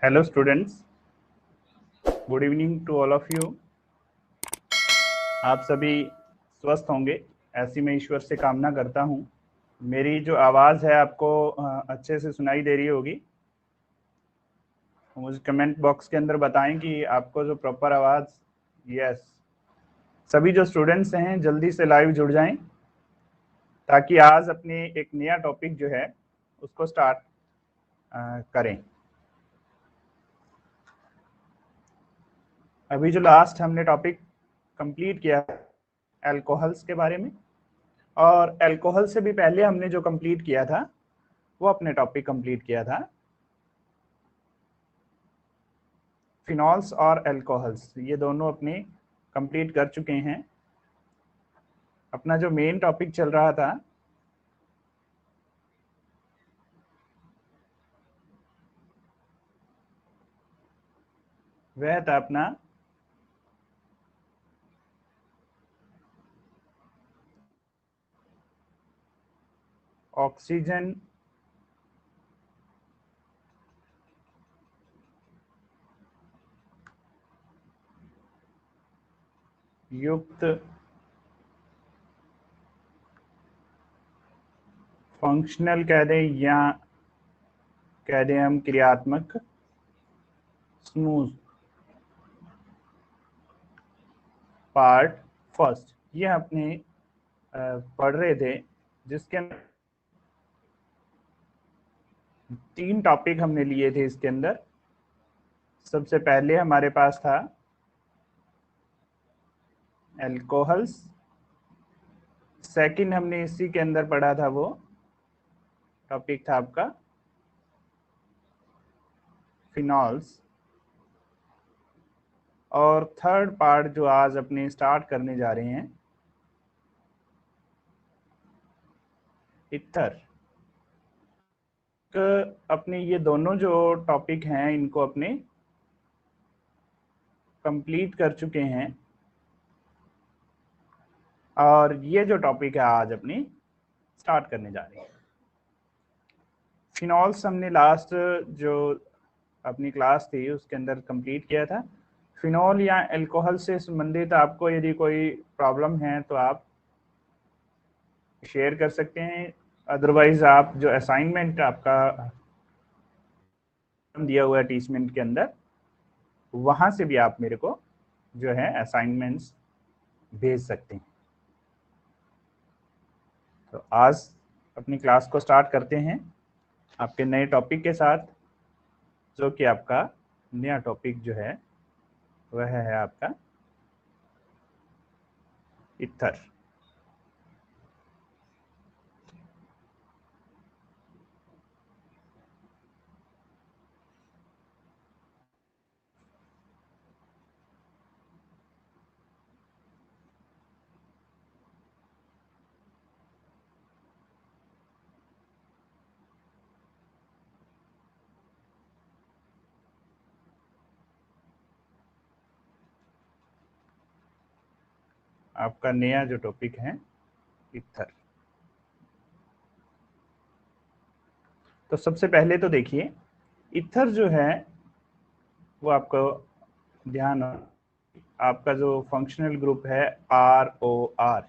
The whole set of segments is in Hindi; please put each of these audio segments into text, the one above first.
Hello students, good evening to all of you. आप सभी स्वस्थ होंगे, ऐसी मैं ईश्वर से कामना करता हूँ। मेरी जो आवाज़ है आपको अच्छे से सुनाई दे रही होगी। मुझे कमेंट बॉक्स के अंदर बताएं कि आपको जो प्रॉपर आवाज़। यस, सभी जो स्टूडेंट्स हैं जल्दी से लाइव जुड़ जाएं ताकि आज अपने एक नया टॉपिक जो है उसको स्टार्ट करें। अभी जो लास्ट हमने टॉपिक कंप्लीट किया अल्कोहल्स के बारे में, और अल्कोहल से भी पहले हमने जो कंप्लीट किया था वो अपने टॉपिक कंप्लीट किया था फिनॉल्स और अल्कोहल्स। ये दोनों अपने कंप्लीट कर चुके हैं। अपना जो मेन टॉपिक चल रहा था वह था अपना ऑक्सीजन युक्त फंक्शनल कह दें या कह दें हम क्रियात्मक स्मूथ पार्ट फर्स्ट, ये अपने पढ़ रहे थे, जिसके तीन टॉपिक हमने लिए थे। इसके अंदर सबसे पहले हमारे पास था अल्कोहल्स, सेकंड हमने इसी के अंदर पढ़ा था वो टॉपिक था आपका फिनॉल्स, और थर्ड पार्ट जो आज अपने स्टार्ट करने जा रहे हैं इथर। अपने ये दोनों जो टॉपिक हैं इनको अपने कंप्लीट कर चुके हैं, और ये जो टॉपिक है आज अपनी स्टार्ट करने जा रहे हैं फिनॉल्स। हमने लास्ट जो अपनी क्लास थी उसके अंदर कंप्लीट किया था। फिनॉल या अल्कोहल से संबंधित आपको यदि कोई प्रॉब्लम है तो आप शेयर कर सकते हैं, अदरवाइज आप जो असाइनमेंट आपका दिया हुआ है टीचमेंट के अंदर, वहां से भी आप मेरे को जो है असाइनमेंट्स भेज सकते हैं। तो आज अपनी क्लास को स्टार्ट करते हैं आपके नए टॉपिक के साथ, जो कि आपका नया टॉपिक जो है वह है आपका इथर। आपका नया जो टॉपिक है इथर। तो सबसे पहले तो देखिए, इथर जो है वो आपको ध्यान, आपका जो फंक्शनल ग्रुप है ROR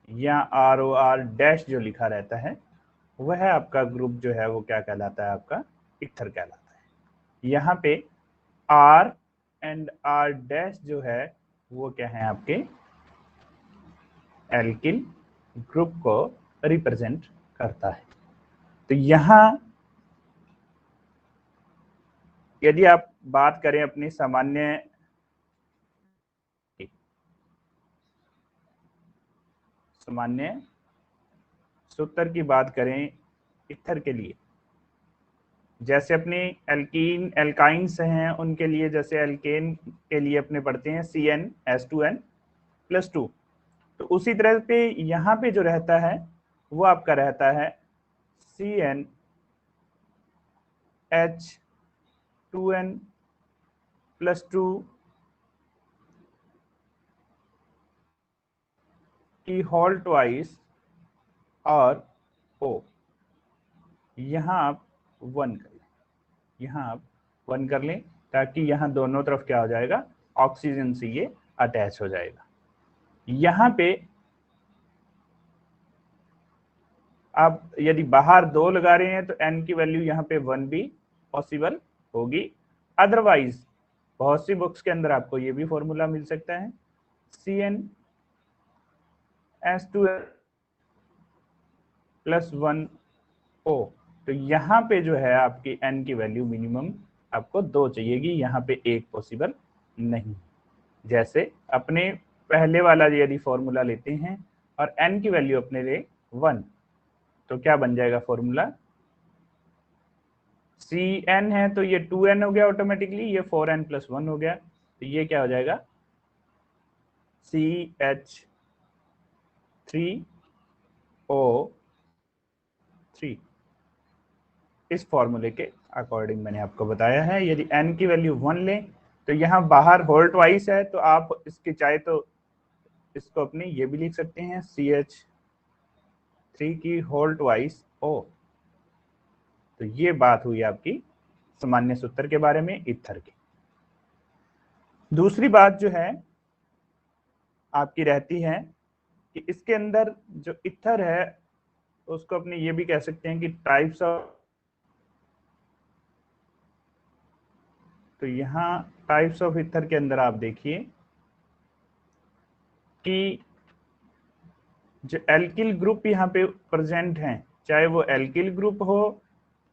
या ROR डैश जो लिखा रहता है, वह आपका ग्रुप जो है वो क्या कहलाता है, आपका इथर कहलाता है। यहाँ पे R एंड R डैश जो है वो क्या है, आपके एल्किल ग्रुप को रिप्रेजेंट करता है। तो यहाँ यदि आप बात करें अपनी सामान्य सूत्र की बात करें इथर के लिए, जैसे अपने एल्कीन एल्काइंस हैं उनके लिए, जैसे एल्केन के लिए अपने पढ़ते हैं CnH2n+2, तो उसी तरह पे यहाँ पे जो रहता है वो आपका रहता है CnH2n+2 की होल ट्वाइस और O। यहाँ आप 1 करें, यहाँ आप 1 कर लें, ताकि यहाँ दोनों तरफ क्या हो जाएगा, ऑक्सीजन से ये अटैच हो जाएगा। यहाँ पे आप यदि बाहर 2 लगा रहे हैं तो n की वैल्यू यहाँ पे 1 भी पॉसिबल होगी। अदरवाइज बहुत सी बुक्स के अंदर आपको ये भी फॉर्मूला मिल सकता है, CnH2 प्लस 1O। तो यहाँ पे जो है आपकी n की वैल्यू मिनिमम आपको 2 चाहिएगी, यहाँ पे 1 पॉसिबल नहीं। जैसे अपने पहले वाला यदि फॉर्मूला लेते हैं और n की वैल्यू अपने लिए 1, तो क्या बन जाएगा फॉर्मूला, Cn है तो ये 2n हो गया ऑटोमेटिकली, ये 4n प्लस 1 हो गया, तो ये क्या हो जाएगा CH3O3। इस फॉर्मूले के अकॉर्डिंग मैंने आपको बताया है। यदि n की वैल्यू 1 लें तो यहाँ बाहर होल ट्वाइस है, तो आप इसकी चाहे तो इसको अपनी ये भी लिख सकते हैं CH3 की होल ट्वाइस O। तो ये बात हुई आपकी सामान्य सूत्र के बारे में ईथर की। दूसरी बात जो है आपकी रहती है कि इसके अंदर जो ईथर है उसको अपने ये भी कह सकते हैं कि टाइप्स ऑफ, तो यहाँ टाइप्स ऑफ ईथर के अंदर आप देखिए कि जो एल्किल ग्रुप यहाँ पे प्रेजेंट हैं, चाहे वो एल्किल ग्रुप हो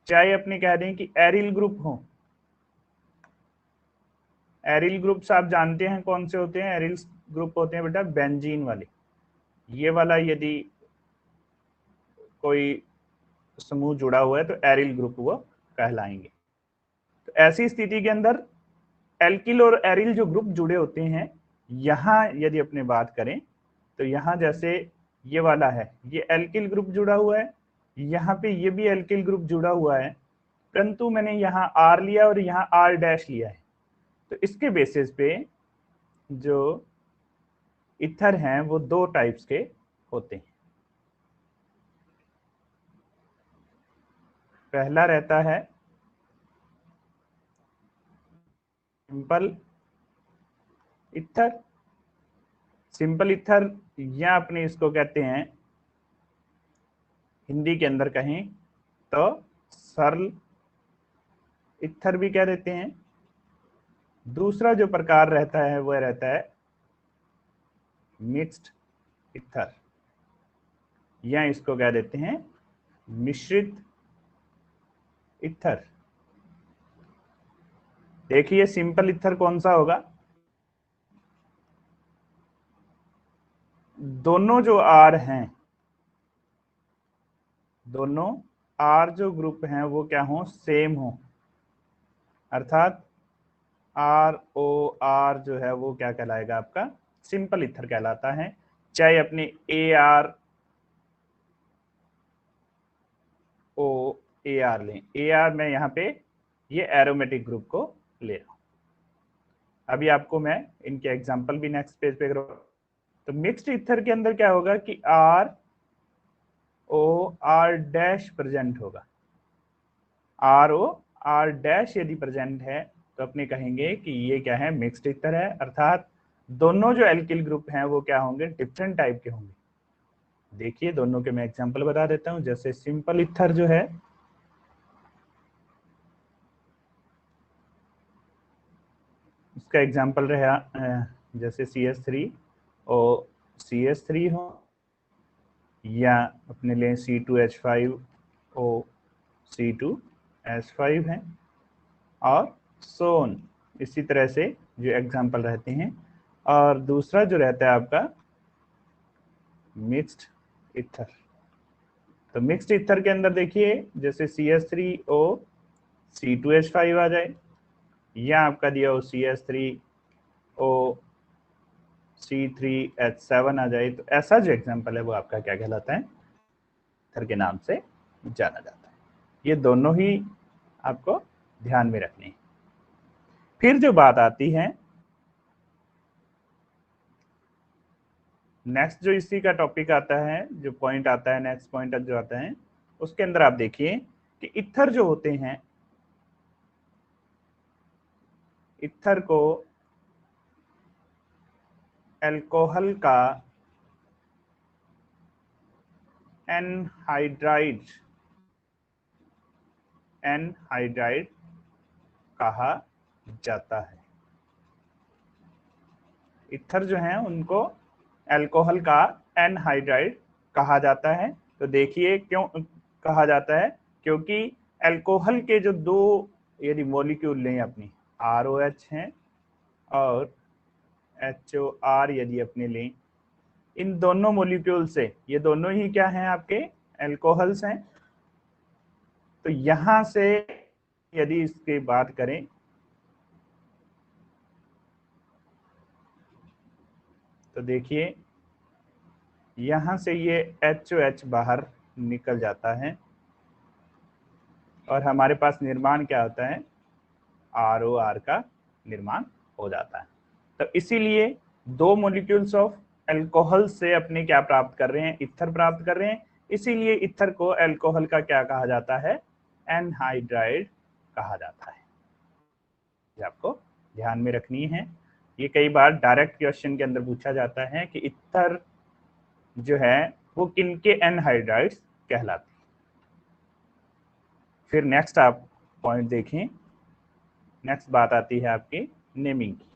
चाहे अपने कह दें कि एरिल ग्रुप हो। एरिल ग्रुप्स आप जानते हैं कौन से होते हैं, एरिल ग्रुप होते हैं बेटा बेंजीन वाले। ये वाला यदि कोई समूह जुड़ा हुआ है तो एरिल ग्रुप वो कहलाएंगे। तो ऐसी स्थिति के अंदर एल्किल और एरिल जो ग्रुप जुड़े होते हैं, यहाँ यदि अपने बात करें तो यहाँ जैसे ये वाला है, ये एल्किल ग्रुप जुड़ा हुआ है, यहाँ पे ये भी एल्किल ग्रुप जुड़ा हुआ है, परंतु मैंने यहाँ R लिया और यहाँ R डैश लिया है। तो इसके बेसिस पे जो ईथर हैं वो 2 टाइप्स के होते हैं। पहला रहता है सिंपल ईथर। सिंपल ईथर या अपने इसको कहते हैं हिंदी के अंदर कहें तो सरल ईथर भी कह देते हैं। दूसरा जो प्रकार रहता है वह रहता है मिक्स्ड ईथर, या इसको कह देते हैं मिश्रित ईथर। देखिए सिंपल ईथर कौन सा होगा, दोनों जो आर हैं, दोनों आर जो ग्रुप हैं वो क्या हो, सेम हो, अर्थात ROR जो है वो क्या कहलाएगा आपका सिंपल ईथर कहलाता है। चाहे अपने AROAR लें, AR में यहाँ पे ये एरोमेटिक ग्रुप को ले रहा हूं। अभी आपको मैं इनके एग्जांपल भी नेक्स्ट पेज पे करूँगा। तो मिक्स्ड ईथर के अंदर क्या होगा कि ROR डैश प्रेजेंट होगा। ROR डैश यदि प्रेजेंट है तो अपने कहेंगे कि ये क्या है, मिक्स्ड ईथर है, अर्थात दोनों जो एल्किल ग्रुप हैं वो क्या होंगे, डिफरेंट टाइप के होंगे। देखिए दोनों के मैं एग्जांपल बता देता हूं। जैसे सिंपल ईथर जो है, उसका एग्जांपल रहा जैसे CH3O CH3 हो, या अपने लिए C2H5O C2H5 है, और सोन इसी तरह से जो एग्जांपल रहते हैं। और दूसरा जो रहता है आपका मिक्स्ड ईथर। तो मिक्स्ड ईथर के अंदर देखिए जैसे CH3O C2H5 आ जाए, या आपका दिया हो CH3O C3H7 आ जाए, तो ऐसा जो एग्जांपल है वो आपका क्या कहलाता है, ईथर के नाम से जाना जाता है। ये दोनों ही आपको ध्यान में रखनी है। फिर जो बात आती है नेक्स्ट, जो इसी का टॉपिक आता है, जो पॉइंट आता है, नेक्स्ट पॉइंट जो आता है, उसके अंदर आप देखिए कि ईथर जो होते हैं इथर को अल्कोहल का एनहाइड्राइड कहा जाता है। इथर जो है उनको अल्कोहल का एनहाइड्राइड कहा जाता है। तो देखिए क्यों कहा जाता है, क्योंकि अल्कोहल के जो दो यदि मॉलिक्यूल लें अपनी ROH हैं और HOR यदि अपने लें, इन दोनों मॉलिक्यूल से, ये दोनों ही क्या हैं आपके अल्कोहल्स हैं। तो यहां से यदि इसकी बात करें तो देखिए यहां से ये HOH बाहर निकल जाता है और हमारे पास निर्माण क्या होता है, ROR का निर्माण हो जाता है। तो इसीलिए दो मॉलिक्यूल्स ऑफ अल्कोहल से अपने क्या प्राप्त कर रहे हैं, इथर प्राप्त कर रहे हैं। इसीलिए इथर को अल्कोहल का क्या कहा जाता है, एनहाइड्राइड कहा जाता है। ये आपको ध्यान में रखनी है। ये कई बार डायरेक्ट क्वेश्चन के अंदर पूछा जाता है कि इथर जो है वो किनके एनहाइड्राइड्स कहलाते हैं। फिर नेक्स्ट आप पॉइंट देखें, नेक्स्ट बात आती है आपकी नेमिंग की।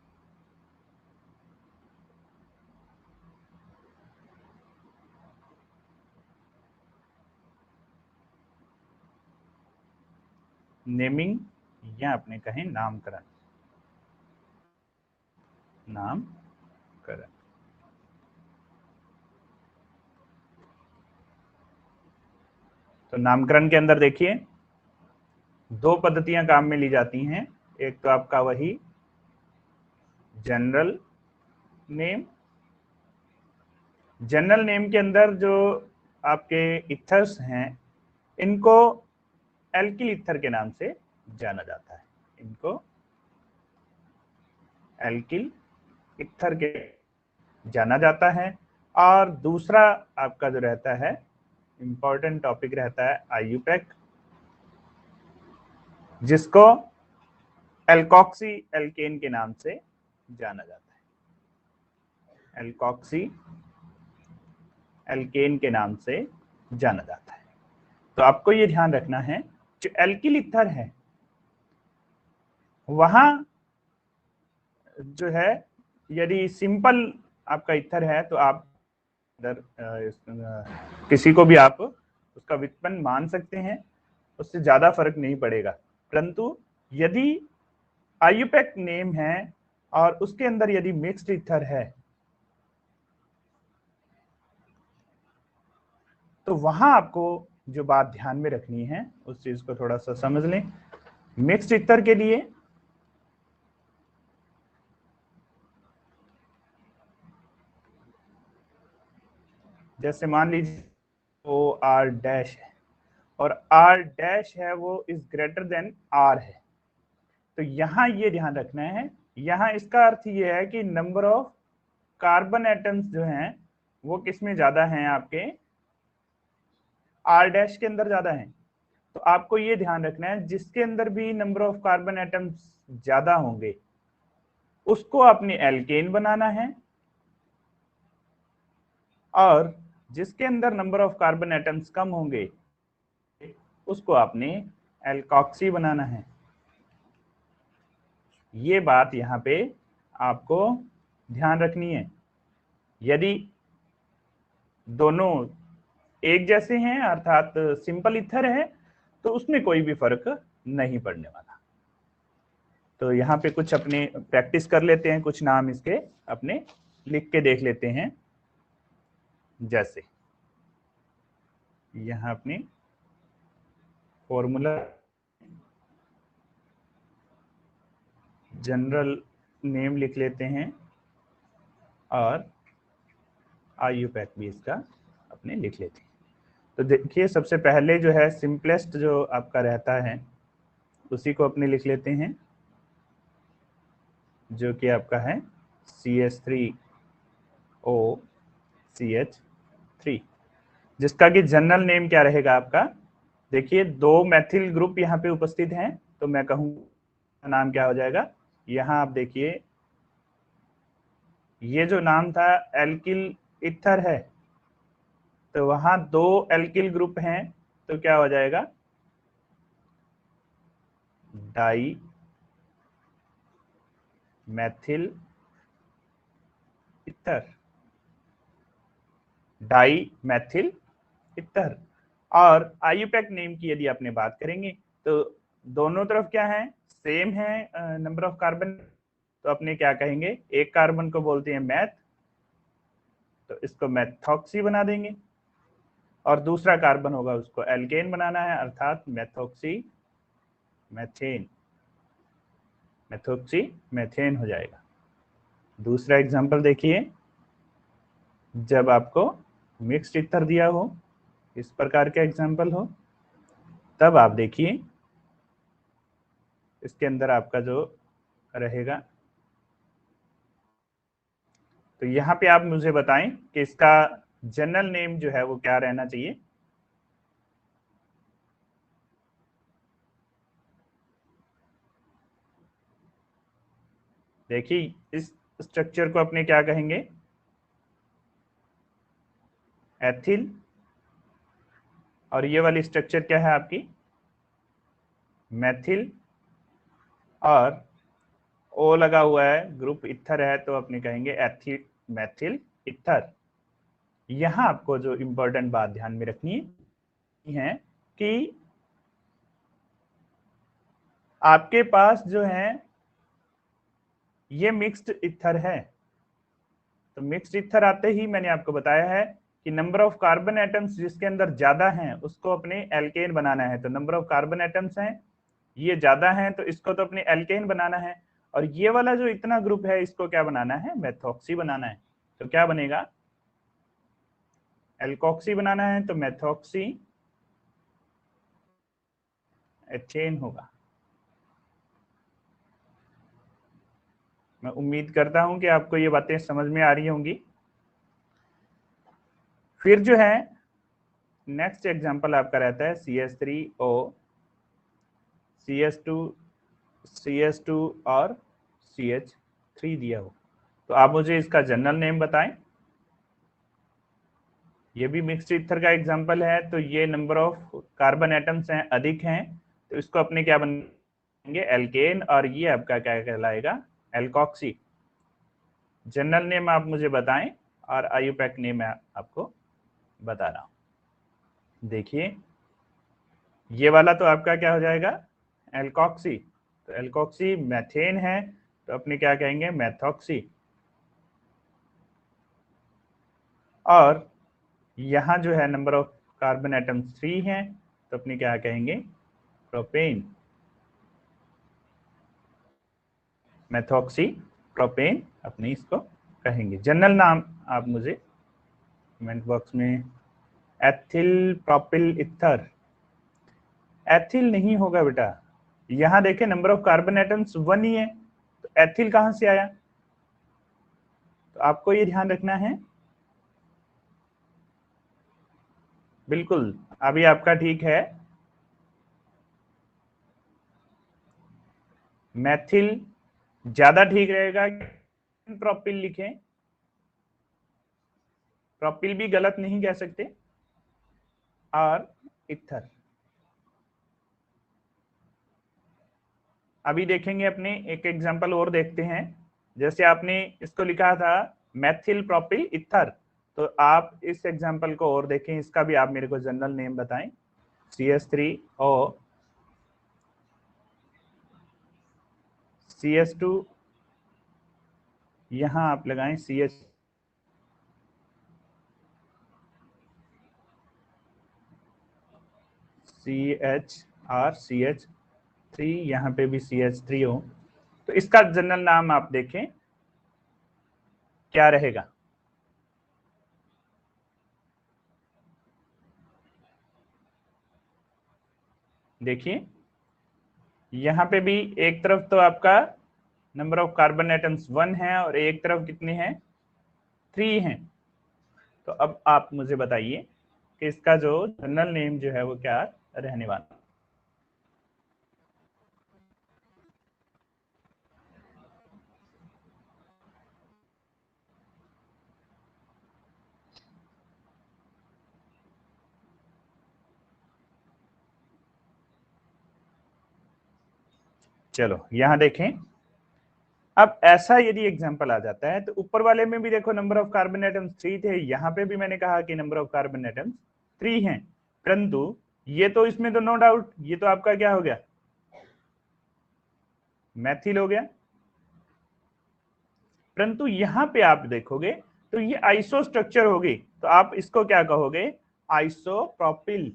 नेमिंग या अपने कहें नामकरण, नामकरण। तो नामकरण के अंदर देखिए दो पद्धतियां काम में ली जाती हैं। एक तो आपका वही जनरल नेम, जनरल नेम के अंदर जो आपके इथर्स हैं इनको एल्किल इथर के नाम से जाना जाता है, इनको एल्किल इथर के जाना जाता है। और दूसरा आपका जो रहता है इंपॉर्टेंट टॉपिक रहता है आईयूपैक, जिसको एल्कोक्सी एल्केन के नाम से जाना जाता है, एल्कोक्सी एल्केन के नाम से जाना जाता है। तो आपको ये ध्यान रखना है जो एल्किल इथर है वहां जो है यदि सिंपल आपका इथर है तो आप किसी को भी आप उसका व्युत्पन्न मान सकते हैं, उससे ज्यादा फर्क नहीं पड़ेगा। परंतु यदि आईयूपैक नेम है और उसके अंदर यदि मिक्स्ड इथर है तो वहां आपको जो बात ध्यान में रखनी है उस चीज को थोड़ा सा समझ लें। मिक्स्ड इथर के लिए जैसे मान लीजिए OR' है और R' है वो इज ग्रेटर देन R है, तो यहां ये ध्यान रखना है, यहां इसका अर्थ ये है कि नंबर ऑफ कार्बन एटम्स जो हैं वो किसमें ज्यादा हैं, आपके R' के अंदर ज्यादा हैं। तो आपको ये ध्यान रखना है जिसके अंदर भी नंबर ऑफ कार्बन एटम्स ज्यादा होंगे उसको आपने एल्केन बनाना है, और जिसके अंदर number of carbon atoms come होंगे उसको आपने एल्कोक्सी बनाना है। ये बात यहाँ पे आपको ध्यान रखनी है। यदि दोनों एक जैसे हैं अर्थात सिंपल इथर है तो उसमें कोई भी फर्क नहीं पड़ने वाला। तो यहाँ पे कुछ अपने प्रैक्टिस कर लेते हैं, कुछ नाम इसके अपने लिख के देख लेते हैं। जैसे यहाँ अपने फॉर्मूला जनरल नेम लिख लेते हैं और आईयूपैक भी इसका अपने लिख लेते हैं। तो देखिए सबसे पहले जो है सिंपलेस्ट जो आपका रहता है उसी को अपने लिख लेते हैं, जो कि आपका है CH3OCH3, जिसका कि जनरल नेम क्या रहेगा आपका। देखिए दो मैथिल ग्रुप यहाँ पे उपस्थित हैं तो मैं कहूँ नाम क्या हो जाएगा, यहाँ आप देखिए ये जो नाम था एल्किल इथर है, तो वहां 2 एल्किल ग्रुप हैं, तो क्या हो जाएगा dimethyl ether, dimethyl ether. और आयुपैक नेम की यदि आपने बात करेंगे तो दोनों तरफ क्या है, सेम है नंबर ऑफ कार्बन, तो अपने क्या कहेंगे, एक कार्बन को बोलते हैं मैथ, तो इसको मैथॉक्सी बना देंगे, और दूसरा कार्बन होगा उसको एल्केन बनाना है, अर्थात मैथॉक्सी मैथेन, मैथॉक्सी मैथेन हो जाएगा। दूसरा एग्जांपल देखिए, जब आपको मिक्स्ड ईथर दिया हो, इस प्रकार का एग्जांपल हो, तब आप देखिए इसके अंदर आपका जो रहेगा, तो यहाँ पे आप मुझे बताएं कि इसका जनरल नेम जो है वो क्या रहना चाहिए। देखिए इस स्ट्रक्चर को अपने क्या कहेंगे, एथिल, और ये वाली स्ट्रक्चर क्या है आपकी, मैथिल, और ओ लगा हुआ है, ग्रुप इथर है, तो अपने कहेंगे एथिल मैथिल इथर। यहां आपको जो इंपॉर्टेंट बात ध्यान में रखनी है कि आपके पास जो है ये मिक्स्ड इथर है, तो मिक्स्ड इथर आते ही मैंने आपको बताया है कि नंबर ऑफ कार्बन एटम्स जिसके अंदर ज्यादा हैं उसको अपने एल्केन बनाना है, तो नंबर ऑफ कार्बन एटम्स हैं ये ज्यादा हैं, तो इसको तो अपने एल्केन बनाना है, और ये वाला जो इतना ग्रुप है इसको क्या बनाना है, मेथॉक्सी बनाना है, तो क्या बनेगा, एल्कोक्सी बनाना है, तो मेथॉक्सी एथेन होगा। मैं उम्मीद करता हूं कि आपको ये बातें समझ में आ रही होंगी। फिर जो है नेक्स्ट एग्जांपल आपका रहता है CH3O, CH2, CH2 और CH3 दिया हो, तो आप मुझे इसका जनरल नेम बताएं। ये भी मिक्स्ड ईथर का एग्जांपल है, तो ये नंबर ऑफ कार्बन एटम्स हैं अधिक हैं, तो इसको अपने क्या बनेंगे, एल्केन, और ये आपका क्या कहलाएगा, एल्कोक्सी। जनरल नेम आप मुझे बताएं और आयुपैक नेम मैं आपको बता रहा हूं। देखिए ये वाला तो आपका क्या हो जाएगा, एल्कोक्सी, तो एल्कोक्सी मैथेन है, तो अपने क्या कहेंगे, मैथॉक्सी। और यहां जो है नंबर ऑफ कार्बन एटम 3 हैं, तो अपने क्या कहेंगे, प्रोपेन, मैथॉक्सी प्रोपेन अपने इसको कहेंगे। जनरल नाम आप मुझे कमेंट बॉक्स में, एथिल प्रोपिल इथर, एथिल नहीं होगा बेटा, यहां देखें नंबर ऑफ कार्बन एटम्स 1 ही है, तो एथिल कहां से आया, तो आपको ये ध्यान रखना है। बिल्कुल अभी आपका ठीक है, मैथिल ज्यादा ठीक रहेगा, प्रोपिल लिखें, प्रोपिल भी गलत नहीं कह सकते, और इथर। अभी देखेंगे अपने एक एग्जांपल और देखते हैं, जैसे आपने इसको लिखा था मैथिल प्रोपिल इथर, तो आप इस एग्जांपल को और देखें, इसका भी आप मेरे को जनरल नेम बताएं, CH3O, CH2, यहां आप लगाएं CH3, यहाँ पे भी CH3 हो, तो इसका जनरल नाम आप देखें क्या रहेगा। देखिए यहाँ पे भी एक तरफ तो आपका नंबर ऑफ कार्बन एटम्स 1 है, और एक तरफ कितने हैं, 3 हैं, तो अब आप मुझे बताइए कि इसका जो जनरल नेम जो है वो क्या रहने वाला। चलो यहाँ देखें, अब ऐसा यदि एग्जांपल आ जाता है तो ऊपर वाले में भी देखो नंबर ऑफ कार्बन एटम्स 3 थे, यहाँ पे भी मैंने कहा कि नंबर ऑफ कार्बन एटम्स 3 हैं, परंतु ये तो इसमें तो नो डाउट ये तो आपका क्या हो गया, मैथिल हो गया। परंतु यहां पे आप देखोगे तो ये आइसो स्ट्रक्चर होगी, तो आप इसको क्या कहोगे, आइसोप्रोपिल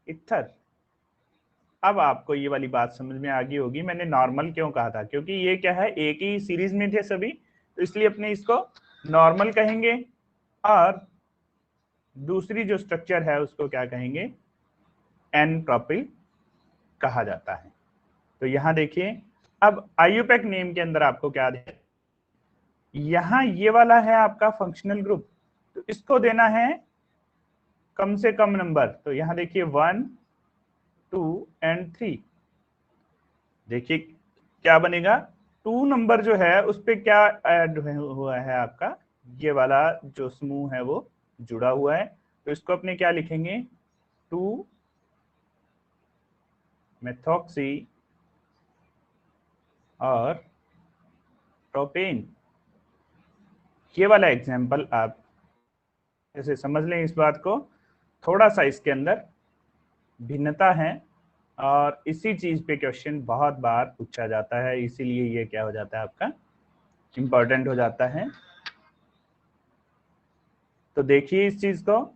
इथर। अब आपको ये वाली बात समझ में आ गई होगी मैंने नॉर्मल क्यों कहा था, क्योंकि ये क्या है एक ही सीरीज में थे सभी, तो इसलिए अपने इसको नॉर्मल कहेंगे, और दूसरी जो स्ट्रक्चर है उसको क्या कहेंगे, एन प्रोपिल कहा जाता है। तो यहां देखिए, अब आईयूपैक नेम के अंदर आपको क्या दे, यहां ये वाला है आपका फंक्शनल ग्रुप, तो इसको देना है कम से कम नंबर, तो यहां देखिए 1 2 एंड 3, देखिए क्या बनेगा, 2 नंबर जो है उस पे क्या ऐड हुआ है आपका, ये वाला जो समूह है वो जुड़ा हुआ है, तो इसको अपने क्या लिखेंगे, 2 मेथॉक्सी और प्रोपेन। ये वाला एग्जाम्पल आप ऐसे समझ लें, इस बात को थोड़ा सा इसके अंदर भिन्नता है, और इसी चीज पे क्वेश्चन बहुत बार पूछा जाता है, इसीलिए ये क्या हो जाता है आपका इंपॉर्टेंट हो जाता है। तो देखिए इस चीज को,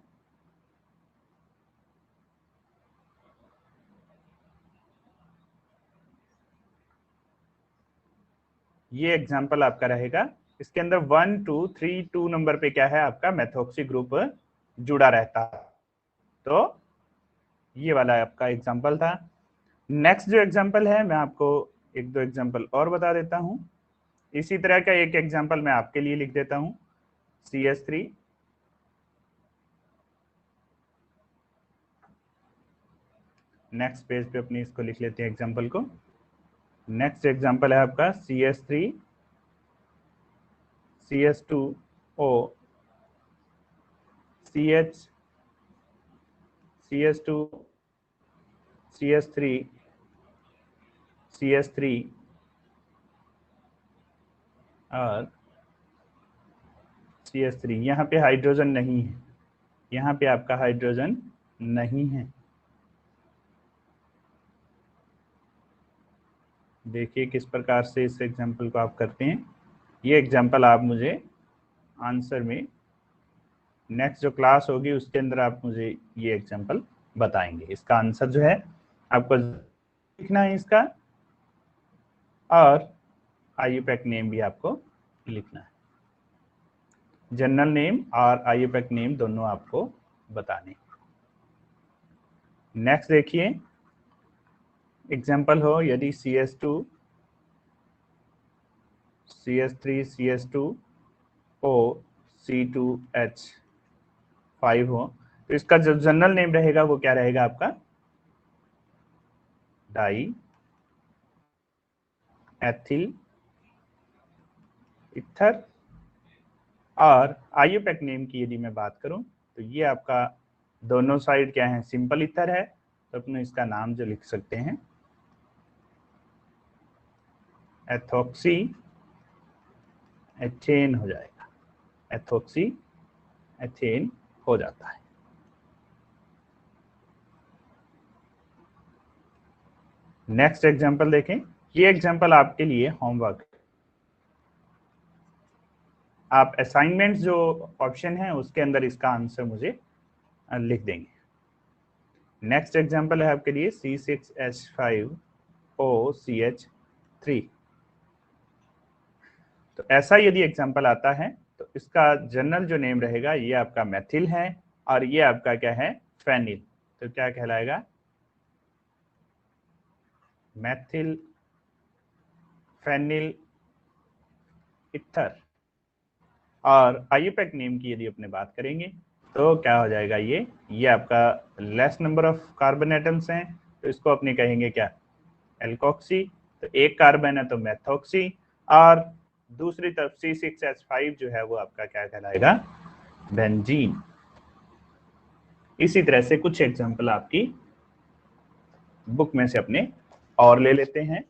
ये एग्जाम्पल आपका रहेगा, इसके अंदर 1 2 3 2 नंबर पे क्या है आपका मेथॉक्सी ग्रुप जुड़ा रहता है, तो ये वाला आपका एग्जाम्पल था। नेक्स्ट जो एग्जाम्पल है मैं आपको एक दो एग्जाम्पल और बता देता हूं, इसी तरह का एक एग्जाम्पल मैं आपके लिए लिख देता हूं, CH3 नेक्स्ट पेज पे अपनी इसको लिख लेते हैं एग्जाम्पल को। नेक्स्ट एग्जाम्पल है आपका CH3 CH2O CH CH2 CH3 CH3 और CH3, यहाँ पे हाइड्रोजन नहीं है, यहाँ पे आपका हाइड्रोजन नहीं है। देखिए किस प्रकार से इस एग्जाम्पल को आप करते हैं, ये एग्जाम्पल आप मुझे आंसर में नेक्स्ट जो क्लास होगी उसके अंदर आप मुझे ये एग्जाम्पल बताएंगे। इसका आंसर जो है आपको लिखना है इसका, और आईयूपैक नेम भी आपको लिखना है, जनरल नेम और आईयूपैक नेम दोनों आपको बताने। नेक्स्ट देखिए एग्जाम्पल हो यदि CH2 CH3 CH2O C2H5 हो, तो इसका जो जनरल नेम रहेगा वो क्या रहेगा आपका, डाई एथिल इथर। और आईयूपैक नेम की यदि मैं बात करूं तो ये आपका दोनों साइड क्या है, सिंपल इथर है, तो अपने इसका नाम जो लिख सकते हैं एथॉक्सी एथेन हो जाएगा, एथॉक्सी एथेन हो जाता है। नेक्स्ट एग्जांपल देखें, ये एग्जांपल आपके लिए होमवर्क, आप असाइनमेंट जो ऑप्शन है उसके अंदर इसका आंसर मुझे लिख देंगे। नेक्स्ट एग्जांपल है आपके लिए C6H5OCH3। तो ऐसा यदि एग्जांपल आता है तो इसका जनरल जो नेम रहेगा ये आपका मैथिल है, और ये आपका क्या है, फेनिल, तो क्या कहलाएगा, मैथिल फेनिल इथर। और आईयूपैक नेम की यदि अपने बात करेंगे तो क्या हो जाएगा, ये आपका less number of carbon atoms हैं, तो इसको अपने कहेंगे क्या, एल्कोक्सी, तो एक कार्बन है तो मेथॉक्सी, और दूसरी तरफ C6H5 जो है वो आपका क्या कहलाएगा, बेंजीन। इसी तरह से कुछ एग्जांपल आपकी बुक में से अपने और ले लेते हैं।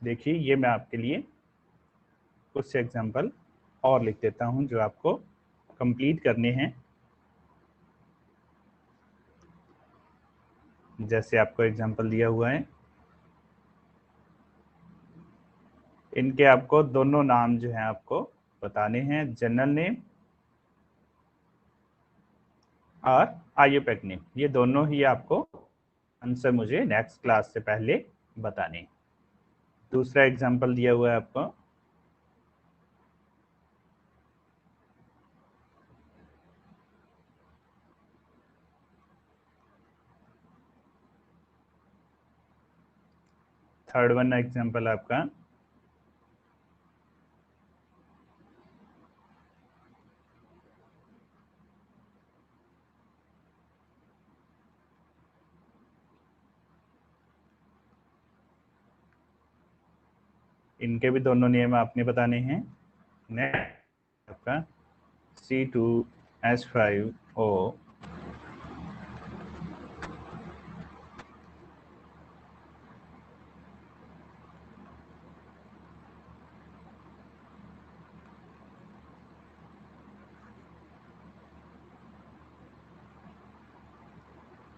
देखिए, ये मैं आपके लिए कुछ एग्जांपल और लिख देता हूं जो आपको कंप्लीट करने हैं। जैसे आपको एग्जांपल दिया हुआ है, इनके आपको दोनों नाम जो हैं आपको बताने हैं, जनरल नेम और आयुपैक नेम। ये दोनों ही आपको आंसर मुझे नेक्स्ट क्लास से पहले बताने हैं। दूसरा एग्जांपल दिया हुआ है आपको, थर्ड वन एग्जांपल आपका, इनके भी दोनों नियम आपने बताने हैं। नेक्स्ट आपका C2H5O,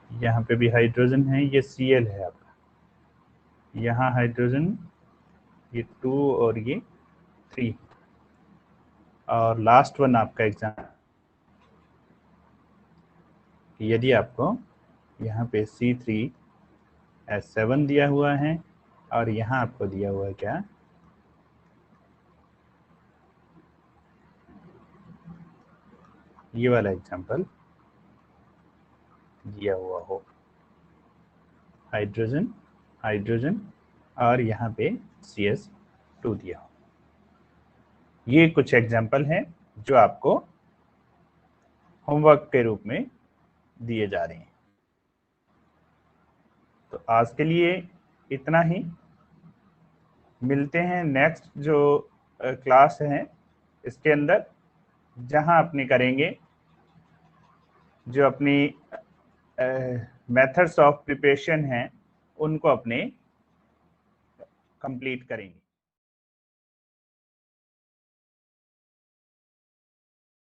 यहाँ पे भी हाइड्रोजन है, ये Cl है आपका, यहाँ हाइड्रोजन ये 2 और ये 3। और लास्ट वन आपका एग्जाम, यदि आपको यहाँ पे C3H7 दिया हुआ है और यहाँ आपको दिया हुआ है क्या, ये वाला एग्जाम्पल दिया हुआ हो, हाइड्रोजन हाइड्रोजन और यहाँ पे CH2 दिया हो। ये कुछ एग्जाम्पल हैं जो आपको होमवर्क के रूप में दिए जा रहे हैं। तो आज के लिए इतना ही। मिलते हैं नेक्स्ट जो क्लास है इसके अंदर, जहां अपने करेंगे जो अपनी मेथड्स ऑफ प्रिपरेशन हैं उनको अपने कंप्लीट करेंगे।